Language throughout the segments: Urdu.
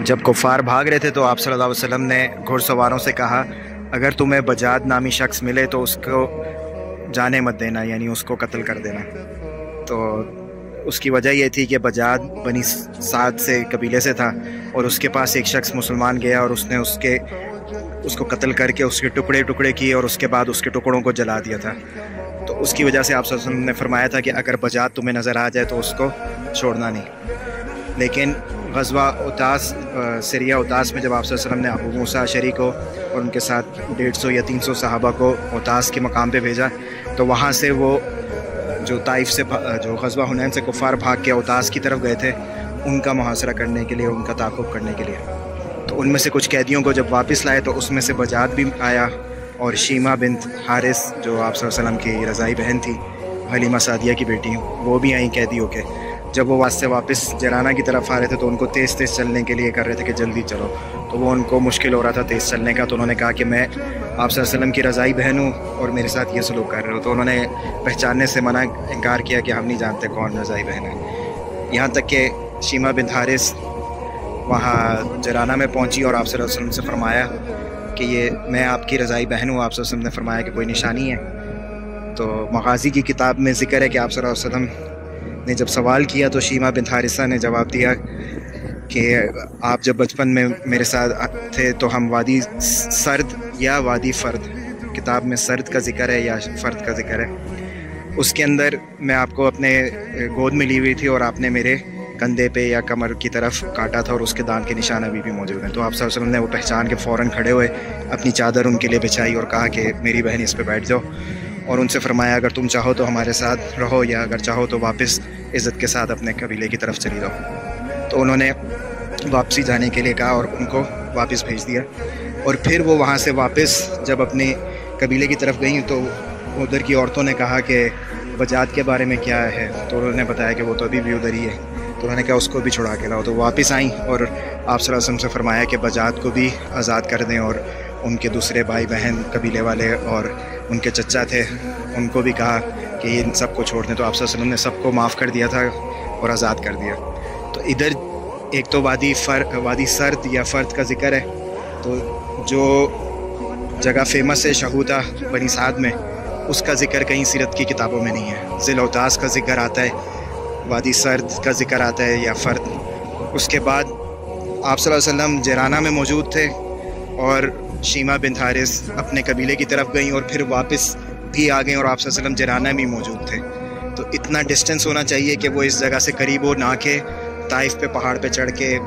جب کفار بھاگ رہے تھے تو آپ صلی اللہ علیہ وسلم نے گھڑ سواروں سے کہا اگر تمہیں بجاد نامی شخص ملے تو اس کو جانے مت دینا، یعنی اس کو قتل کر دینا۔ تو اس کی وجہ یہ تھی کہ بجاد بنی سعد سے قبیلے سے تھا، اور اس کے پاس ایک شخص مسلمان گیا اور اس نے اس کو قتل کر کے اس کے ٹکڑے ٹکڑے کیے اور اس کے بعد اس کے ٹکڑوں کو جلا دیا تھا۔ تو اس کی وجہ سے آپ صلی اللہ علیہ وسلم نے فرمایا تھا کہ اگر بجاد تمہیں نظر آ جائے تو اس کو چھوڑنا نہیں۔ لیکن غزوہ اوتاس، سریہ اوتاس میں جب آپ صلی اللہ علیہ وسلم نے ابو موسیٰ اشعری کو اور ان کے ساتھ 150 یا 300 صحابہ کو اوتاس کے مقام پہ بھیجا، تو وہاں سے وہ جو طائف سے جو غزوہ حنین سے کفار بھاگ کے اوتاس کی طرف گئے تھے، ان کا محاصرہ کرنے کے لیے، ان کا تعاقب کرنے کے لیے۔ تو ان میں سے کچھ قیدیوں کو جب واپس لائے تو اس میں سے بجاد بھی آیا، اور شیمہ بنت حارث جو آپ صلی اللہ علیہ وسلم کی رضائی بہن تھی، حلیمہ سعدیہ کی بیٹی، وہ بھی آئیں قیدی ہو کے۔ جب وہ واسطے واپس جرانہ کی طرف آ رہے تھے تو ان کو تیز تیز چلنے کے لیے کر رہے تھے کہ جلدی چلو، تو وہ ان کو مشکل ہو رہا تھا تیز چلنے کا۔ تو انہوں نے کہا کہ میں آپ صلی اللہ علیہ وسلم کی رضائی بہن ہوں اور میرے ساتھ یہ سلوک کر رہے ہو۔ تو انہوں نے پہچاننے سے انکار کیا کہ ہم نہیں جانتے کون رضائی بہن ہے، یہاں تک کہ شیمہ بنت حارث وہاں جرانہ میں پہنچی اور آپ صلی اللہ علیہ وسلم سے فرمایا کہ یہ میں آپ کی رضائی بہن ہوں۔ آپ صلی اللہ علیہ وسلم نے فرمایا کہ کوئی نشانی ہے؟ تو مغازی کی کتاب میں ذکر ہے کہ آپ صلی اللہ علیہ وسلم نے جب سوال کیا تو شیمہ بنت حارثہ نے جواب دیا کہ آپ جب بچپن میں میرے ساتھ تھے تو ہم وادی سرد یا وادی فرد، کتاب میں سرد کا ذکر ہے یا فرد کا ذکر ہے، اس کے اندر میں آپ کو اپنے گود میں لی ہوئی تھی اور آپ نے میرے کندھے پہ یا کمر کی طرف کاٹا تھا اور اس کے دان کے نشان ابھی بھی موجود ہیں۔ تو آپ صلی اللہ علیہ وسلم نے وہ پہچان کے فوراً کھڑے ہوئے اپنی چادر ان کے لیے بچھائی اور کہا کہ میری بہن اس پہ بیٹھ جاؤ، اور ان سے فرمایا اگر تم چاہو تو ہمارے ساتھ رہو یا اگر چاہو تو واپس عزت کے ساتھ اپنے قبیلے کی طرف چلی جاؤ۔ تو انہوں نے واپسی جانے کے لیے کہا اور ان کو واپس بھیج دیا، اور پھر وہ وہاں سے واپس جب اپنے قبیلے کی طرف گئیں تو ادھر کی عورتوں نے کہا کہ بجاد کے بارے میں کیا ہے، تو انہوں نے بتایا کہ وہ تو ابھی بھی ادھر ہی ہے۔ تو انہوں نے کہا اس کو بھی چھڑا کے لاؤ، تو واپس آئیں اور آپ صلی اللہ علیہ وسلم سے فرمایا کہ بجاد کو بھی آزاد کر دیں، اور ان کے دوسرے بھائی بہن قبیلے والے اور ان کے چچا تھے ان کو بھی کہا کہ ان سب کو چھوڑ دیں۔ تو آپ صلی اللہ علیہ وسلم نے سب کو معاف کر دیا تھا اور آزاد کر دیا۔ تو ادھر ایک تو وادی سرد یا فرد کا ذکر ہے، تو جو جگہ فیمس ہے شہوتہ بنی سعد میں، اس کا ذکر کہیں سیرت کی کتابوں میں نہیں ہے۔ ذی الاوتاس کا ذکر آتا ہے، وادی سرد کا ذکر آتا ہے یا فرد۔ اس کے بعد آپ صلی اللہ علیہ وسلم جرانہ میں موجود تھے اور شیمہ بنت حارث اپنے قبیلے کی طرف گئیں اور پھر واپس بھی آ گئیں اور آپ صلی اللہ علیہ وسلم جرانہ میں موجود تھے۔ تو اتنا ڈسٹنس ہونا چاہیے کہ وہ اس جگہ سے قریب ہو، نہ کہ طائف پہ پہاڑ پہ چڑھ کے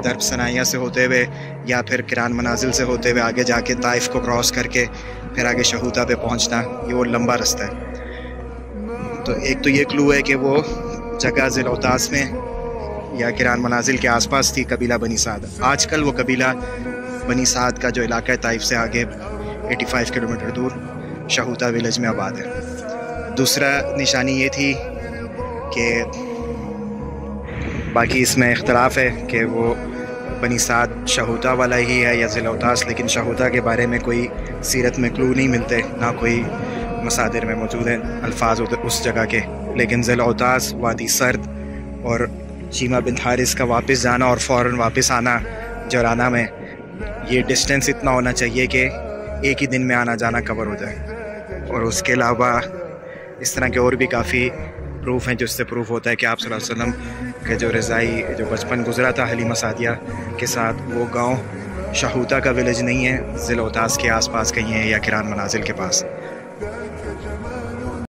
درب ثنائیہ سے ہوتے ہوئے یا پھر کران منازل سے ہوتے ہوئے آگے جا کے طائف کو کراس کر کے پھر آگے شہوتہ پہ پہنچنا، یہ وہ لمبا رستہ ہے۔ تو ایک تو یہ کلو ہے کہ وہ جگہ ذی الاوتاس میں یا کران منازل کے آس پاس تھی قبیلہ بنی سعد۔ آج کل وہ قبیلہ بنی سعد کا جو علاقہ ہے طائف سے آگے 85 کلومیٹر دور شہوتہ ویلیج میں آباد ہے۔ دوسرا نشانی یہ تھی کہ باقی اس میں اختلاف ہے کہ وہ بنی سعد شہوتہ والا ہی ہے یا ذی الاوتاس، لیکن شہوتہ کے بارے میں کوئی سیرت میں کلو نہیں ملتے، نہ کوئی مصادر میں موجود ہیں الفاظ اس جگہ کے۔ لیکن ذی الاوتاس، وادی سرد اور شیمہ بنت حارث کا واپس جانا اور فوراً واپس آنا جرانہ میں، یہ ڈسٹنس اتنا ہونا چاہیے کہ ایک ہی دن میں آنا جانا کور ہو جائے۔ اور اس کے علاوہ اس طرح کے اور بھی کافی پروف ہیں جس سے پروف ہوتا ہے کہ آپ صلی اللہ علیہ وسلم کا جو رضائی جو بچپن گزرا تھا حلیمہ سعدیہ کے ساتھ، وہ گاؤں شہوتہ کا ویلیج نہیں ہے، ذی الاوتاس کے آس پاس کہیں ہے یا کران منازل کے پاس۔